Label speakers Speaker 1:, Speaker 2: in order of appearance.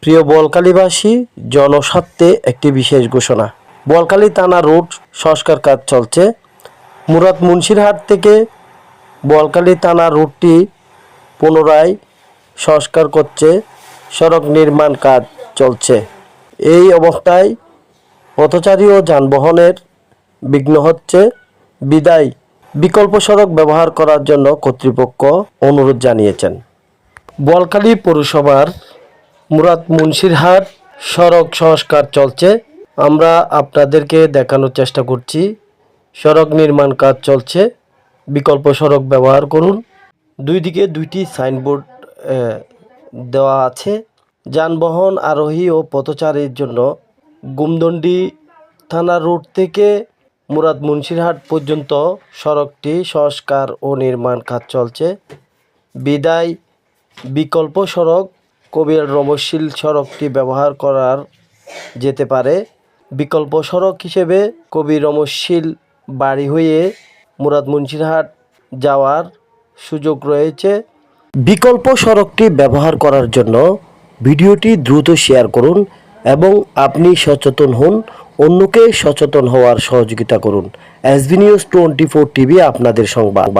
Speaker 1: প্রিয় বোয়ালখালীবাসী, জনস্বার্থে একটি বিশেষ ঘোষণা। বোয়ালখালী থানা রোড সংস্কার কাজ চলছে। মুরাদ মুন্সিরহাট থেকে বোয়ালখালী থানা রোডটি পুনরায় সংস্কার করছে, সড়ক নির্মাণ কাজ চলছে। এই অবস্থায় পথচারী ও যানবাহনের বিঘ্ন হচ্ছে, বিদায় বিকল্প সড়ক ব্যবহার করার জন্য কর্তৃপক্ষ অনুরোধ জানিয়েছেন। বোয়ালখালী পৌরসভার মুরাদ মুন্সিরহাট সড়ক সংস্কার চলছে। আমরা আপনাদেরকে দেখানোর চেষ্টা করছি সড়ক নির্মাণ কাজ চলছে, বিকল্প সড়ক ব্যবহার করুন। দুই দিকে দুইটি সাইনবোর্ড দেওয়া আছে। যানবাহন আরোহী ও পথচারীর জন্য গুমদণ্ডি থানা রোড থেকে মুরাদ মুন্সিরহাট পর্যন্ত সড়কটি সংস্কার ও নির্মাণ কাজ চলছে। বিদায় বিকল্প সড়ক কবির রমশীল সড়কটি ব্যবহার করার যেতে পারে। বিকল্প সড়ক হিসেবে কবির রমশীল বাড়ি হয়ে মুরাদ মুন্সিরহাট যাওয়ার সুযোগ রয়েছে। বিকল্প সড়কটি ব্যবহার করার জন্য ভিডিওটি দ্রুত শেয়ার করুন এবং আপনি সচেতন হন, অন্যকে সচেতন হওয়ার সহযোগিতা করুন। এসবি নিউজ 24 টিভি আপনাদের সংবাদ।